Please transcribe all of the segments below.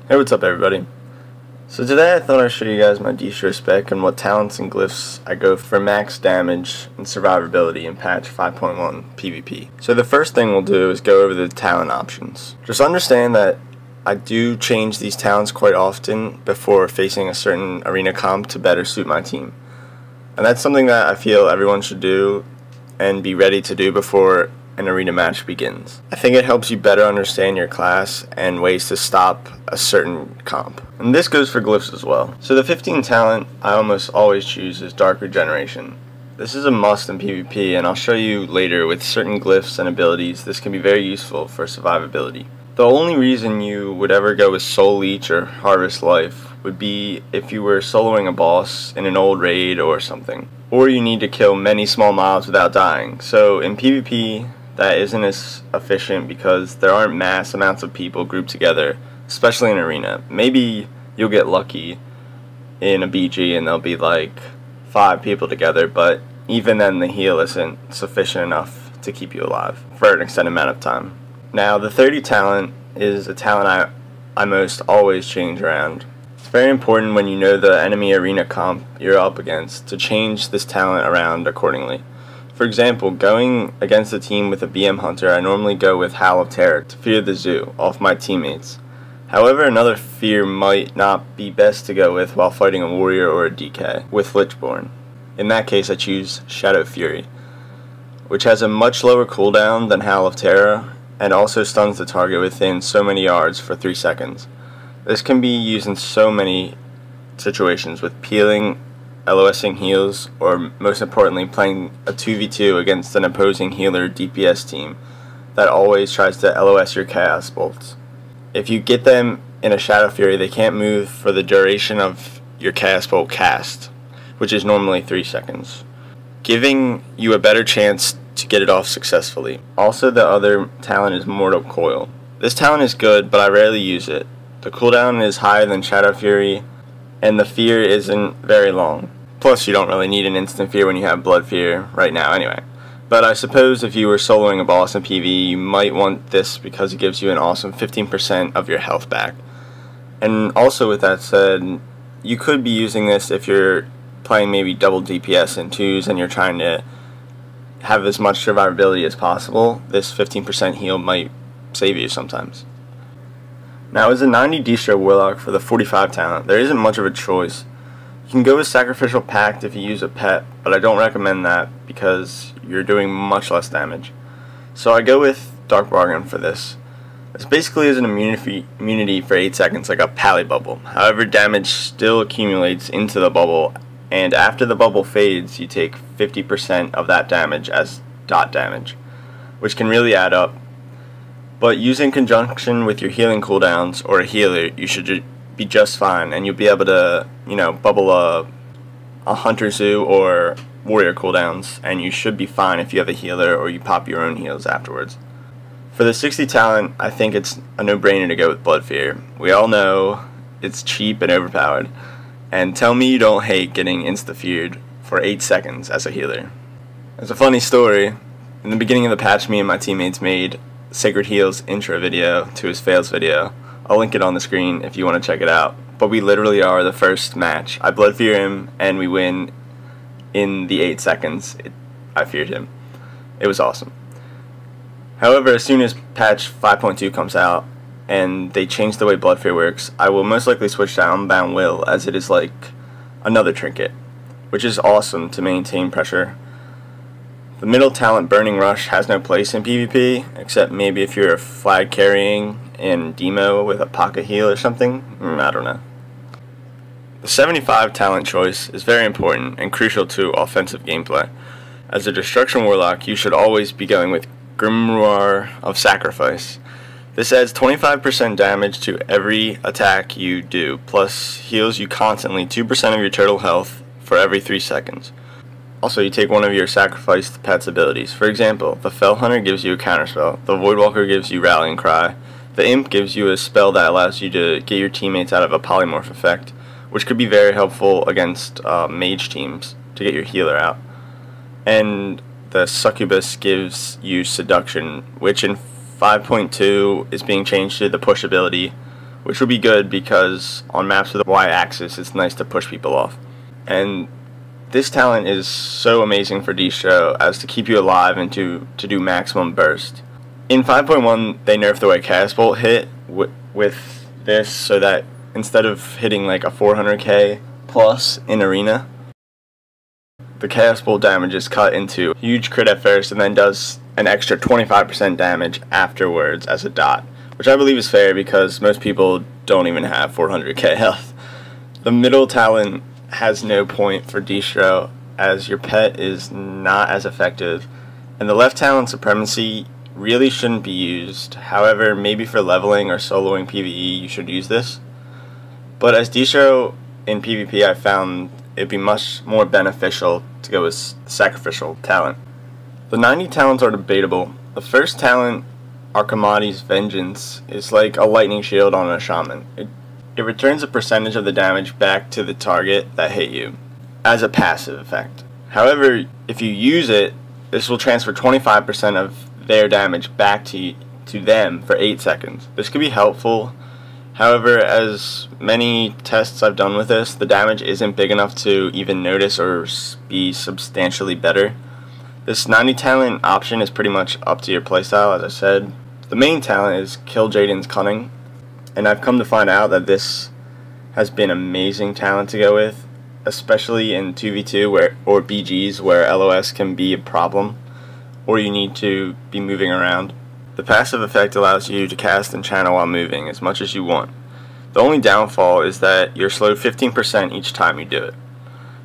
Hey, what's up everybody? So today I thought I'd show you guys my Destro spec and what talents and glyphs I go for max damage and survivability in patch 5.1 PvP. So the first thing we'll do is go over the talent options. Just understand that I do change these talents quite often before facing a certain arena comp to better suit my team. And that's something that I feel everyone should do and be ready to do before an arena match begins. I think it helps you better understand your class and ways to stop a certain comp. And this goes for glyphs as well. So the 15 talent I almost always choose is Dark Regeneration. This is a must in PvP, and I'll show you later with certain glyphs and abilities this can be very useful for survivability. The only reason you would ever go with Soul Leech or Harvest Life would be if you were soloing a boss in an old raid or something, or you need to kill many small mobs without dying. So in PvP that isn't as efficient because there aren't mass amounts of people grouped together, especially in arena. Maybe you'll get lucky in a BG and there'll be like 5 people together, but even then the heal isn't sufficient enough to keep you alive for an extended amount of time. Now the 30 talent is a talent I most always change around. It's very important when you know the enemy arena comp you're up against to change this talent around accordingly. For example, going against a team with a BM Hunter, I normally go with Howl of Terror to fear the zoo off my teammates. However, another fear might not be best to go with while fighting a warrior or a DK with Lichborn. In that case, I choose Shadow Fury, which has a much lower cooldown than Howl of Terror and also stuns the target within so many yards for 3 seconds. This can be used in so many situations with peeling, LOSing heals, or most importantly playing a 2v2 against an opposing healer DPS team that always tries to LOS your Chaos Bolts. If you get them in a Shadow Fury, they can't move for the duration of your Chaos Bolt cast, which is normally 3 seconds, giving you a better chance to get it off successfully. Also, the other talent is Mortal Coil. This talent is good, but I rarely use it. The cooldown is higher than Shadow Fury, and the fear isn't very long. Plus, you don't really need an instant fear when you have Blood Fear right now anyway. But I suppose if you were soloing a boss in PvE, you might want this because it gives you an awesome 15% of your health back. And also with that said, you could be using this if you're playing maybe double DPS in 2s and you're trying to have as much survivability as possible. This 15% heal might save you sometimes. Now, as a 90 Destro Warlock for the 45 talent, there isn't much of a choice. You can go with Sacrificial Pact if you use a pet, but I don't recommend that because you're doing much less damage. So I go with Dark Bargain for this. This basically is an immunity for 8 seconds, like a Pally Bubble. However, damage still accumulates into the bubble, and after the bubble fades, you take 50% of that damage as dot damage, which can really add up. But used in conjunction with your healing cooldowns or a healer, you should be just fine, and you'll be able to, bubble a Hunter Zoo or Warrior cooldowns, and you should be fine if you have a healer or you pop your own heals afterwards. For the 60 talent, I think it's a no-brainer to go with Blood Fear. We all know it's cheap and overpowered, and tell me you don't hate getting insta-feared for 8 seconds as a healer. There's a funny story. In the beginning of the patch, me and my teammates made Sacred Heal's intro video to his fails video. I'll link it on the screen if you want to check it out. But we literally are the first match. I Blood Fear him and we win in the 8 seconds I feared him. It was awesome. However, as soon as patch 5.2 comes out and they change the way Blood Fear works, I will most likely switch to Unbound Will, as it is like another trinket, which is awesome to maintain pressure. The middle talent Burning Rush has no place in PvP, except maybe if you're flag carrying in demo with a pocket heal or something. I don't know. The 75 talent choice is very important and crucial to offensive gameplay. As a Destruction Warlock, you should always be going with Grimoire of Sacrifice. This adds 25% damage to every attack you do, plus heals you constantly 2% of your total health for every 3 seconds. Also, you take one of your sacrificed pet's abilities. For example, the Fell Hunter gives you a counterspell, the Voidwalker gives you Rallying Cry, the Imp gives you a spell that allows you to get your teammates out of a polymorph effect, which could be very helpful against mage teams to get your healer out. And the Succubus gives you Seduction, which in 5.2 is being changed to the push ability, which would be good because on maps with a y-axis it's nice to push people off. And this talent is so amazing for Destro as to keep you alive and to do maximum burst. In 5.1 they nerfed the way Chaos Bolt hit with this, so that instead of hitting like a 400k plus in arena, the Chaos Bolt damage is cut into huge crit at first and then does an extra 25% damage afterwards as a dot, which I believe is fair because most people don't even have 400k health. The middle talent has no point for Destro as your pet is not as effective, and the left talent Supremacy really shouldn't be used. However, maybe for leveling or soloing PvE you should use this. But as Destro in PvP, I found it'd be much more beneficial to go with Sacrificial talent. The 90 talents are debatable. The first talent, Archimedes' Vengeance, is like a lightning shield on a shaman. It returns a percentage of the damage back to the target that hit you as a passive effect. However, if you use it, this will transfer 25% of their damage back to them for 8 seconds. This could be helpful. However, as many tests I've done with this, the damage isn't big enough to even notice or be substantially better. This 90 talent option is pretty much up to your playstyle, as I said. The main talent is Kill Jaden's Cunning, and I've come to find out that this has been amazing talent to go with, especially in 2v2 or BGs where LOS can be a problem, or you need to be moving around. The passive effect allows you to cast and channel while moving as much as you want. The only downfall is that you're slowed 15% each time you do it.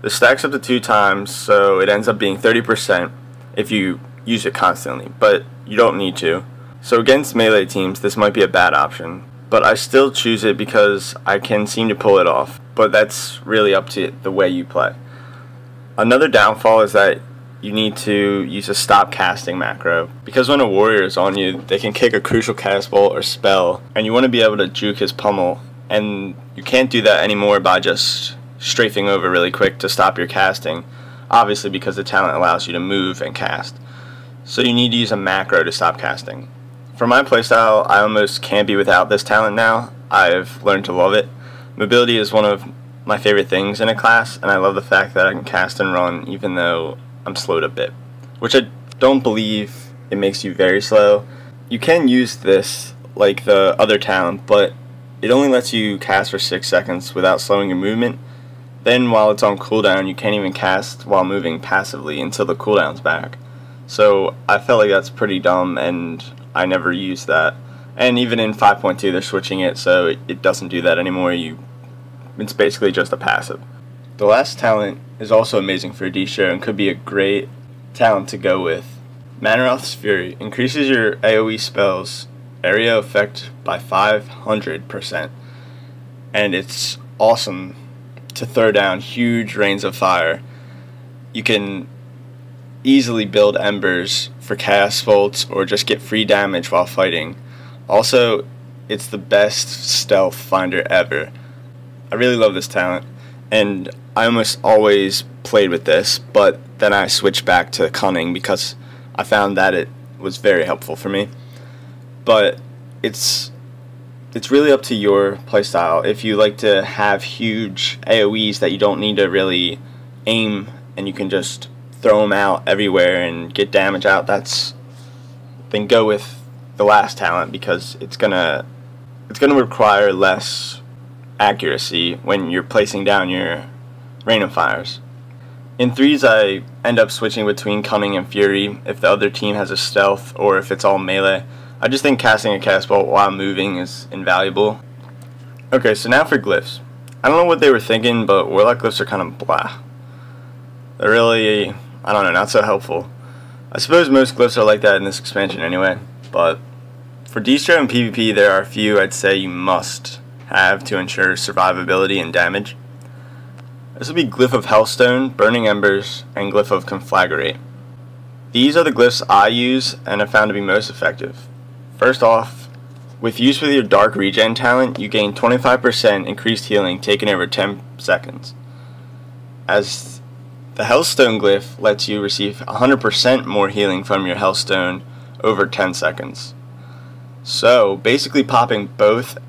This stacks up to 2 times, so it ends up being 30% if you use it constantly, but you don't need to. So against melee teams this might be a bad option, but I still choose it because I can seem to pull it off, but that's really up to the way you play. Another downfall is that you need to use a stop casting macro, because when a warrior is on you they can kick a crucial cast bolt or spell and you want to be able to juke his pummel, and you can't do that anymore by just strafing over really quick to stop your casting, obviously because the talent allows you to move and cast. So you need to use a macro to stop casting. For my playstyle, I almost can't be without this talent now. I've learned to love it. Mobility is one of my favorite things in a class, and I love the fact that I can cast and run even though I'm slowed a bit, which I don't believe it makes you very slow. You can use this like the other talent, but it only lets you cast for 6 seconds without slowing your movement. Then while it's on cooldown you can't even cast while moving passively until the cooldown's back. So I felt like that's pretty dumb and I never used that. And even in 5.2 they're switching it so it doesn't do that anymore. It's basically just a passive. The last talent is also amazing for Destro and could be a great talent to go with. Manaroth's Fury increases your AoE spells area effect by 500%, and it's awesome to throw down huge rains of fire. You can easily build embers for cast bolts or just get free damage while fighting. Also, it's the best stealth finder ever. I really love this talent, and I almost always played with this, but then I switched back to Cunning because I found that it was very helpful for me. But it's really up to your playstyle. If you like to have huge AoEs that you don't need to really aim and you can just throw them out everywhere and get damage out, then go with the last talent because it's gonna require less accuracy when you're placing down your rain of fires. In threes I end up switching between Cunning and Fury if the other team has a stealth or if it's all melee. I just think casting a cast bolt while moving is invaluable. Okay, so now for glyphs. I don't know what they were thinking, but Warlock glyphs are kind of blah. They're really, I don't know, not so helpful. I suppose most glyphs are like that in this expansion anyway, but for Destro and PvP there are a few I'd say you must have to ensure survivability and damage. This will be Glyph of Hellstone, Burning Embers, and Glyph of Conflagrate. These are the glyphs I use and have found to be most effective. First off, with use with your Dark Regen talent, you gain 25% increased healing taken over 10 seconds. As the Hellstone glyph lets you receive 100% more healing from your Hellstone over 10 seconds. So basically popping both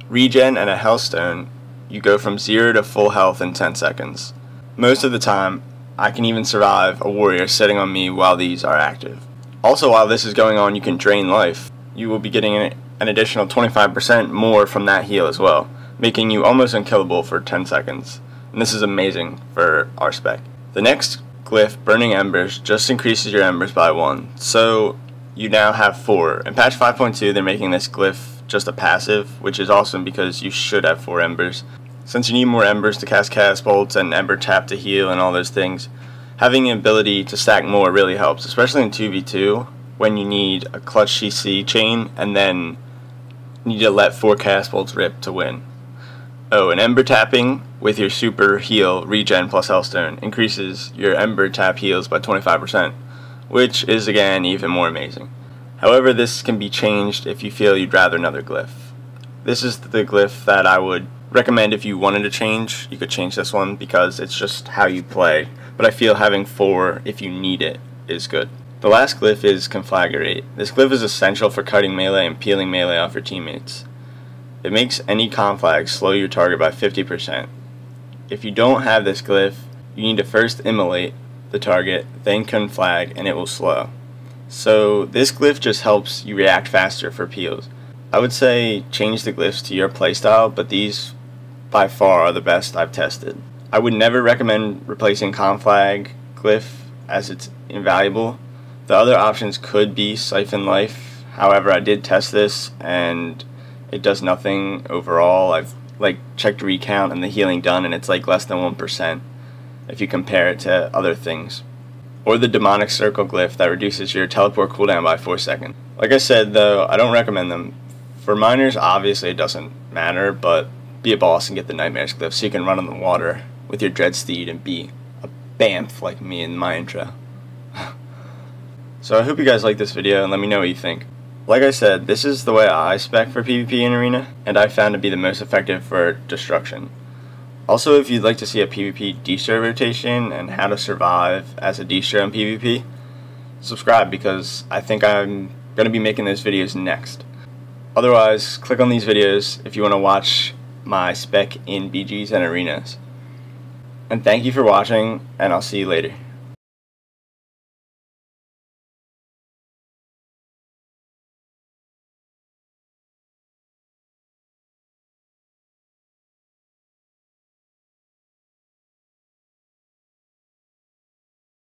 regen, and a Hellstone, you go from 0 to full health in 10 seconds. Most of the time, I can even survive a warrior sitting on me while these are active. Also, while this is going on, you can drain life. You will be getting an additional 25% more from that heal as well, making you almost unkillable for 10 seconds. And this is amazing for our spec. The next glyph, Burning Embers, just increases your embers by 1, so you now have 4. In patch 5.2, they're making this glyph just a passive, which is awesome because you should have 4 embers. Since you need more embers to cast bolts and ember tap to heal and all those things, having the ability to stack more really helps, especially in 2v2 when you need a clutch CC chain and then need to let 4 cast bolts rip to win. Oh, and ember tapping with your super heal, regen plus Hellstone, increases your ember tap heals by 25%, which is again even more amazing. However, this can be changed if you feel you'd rather another glyph. This is the glyph that I would recommend if you wanted to change. You could change this one because it's just how you play, but I feel having 4 if you need it is good. The last glyph is Conflagrate. This glyph is essential for cutting melee and peeling melee off your teammates. It makes any conflag slow your target by 50%. If you don't have this glyph, you need to first immolate the target, then conflag, and it will slow. So this glyph just helps you react faster for peels. I would say change the glyphs to your playstyle, but these by far are the best I've tested. I would never recommend replacing conflag glyph as it's invaluable. The other options could be Siphon Life. However, I did test this and it does nothing overall. I've checked recount and the healing done, and it's less than 1% if you compare it to other things. Or the Demonic Circle glyph that reduces your teleport cooldown by 4 seconds. Like I said though, I don't recommend them. For miners, obviously it doesn't matter, but be a boss and get the Nightmares glyph so you can run on the water with your Dreadsteed and be a bamf like me in my intro. So I hope you guys like this video and let me know what you think. Like I said, this is the way I spec for PvP in Arena, and I found to be the most effective for destruction. Also, if you'd like to see a PvP Destro rotation and how to survive as a Destro in PvP, subscribe because I think I'm going to be making those videos next. Otherwise, click on these videos if you want to watch my spec in BGs and Arenas. And thank you for watching, and I'll see you later.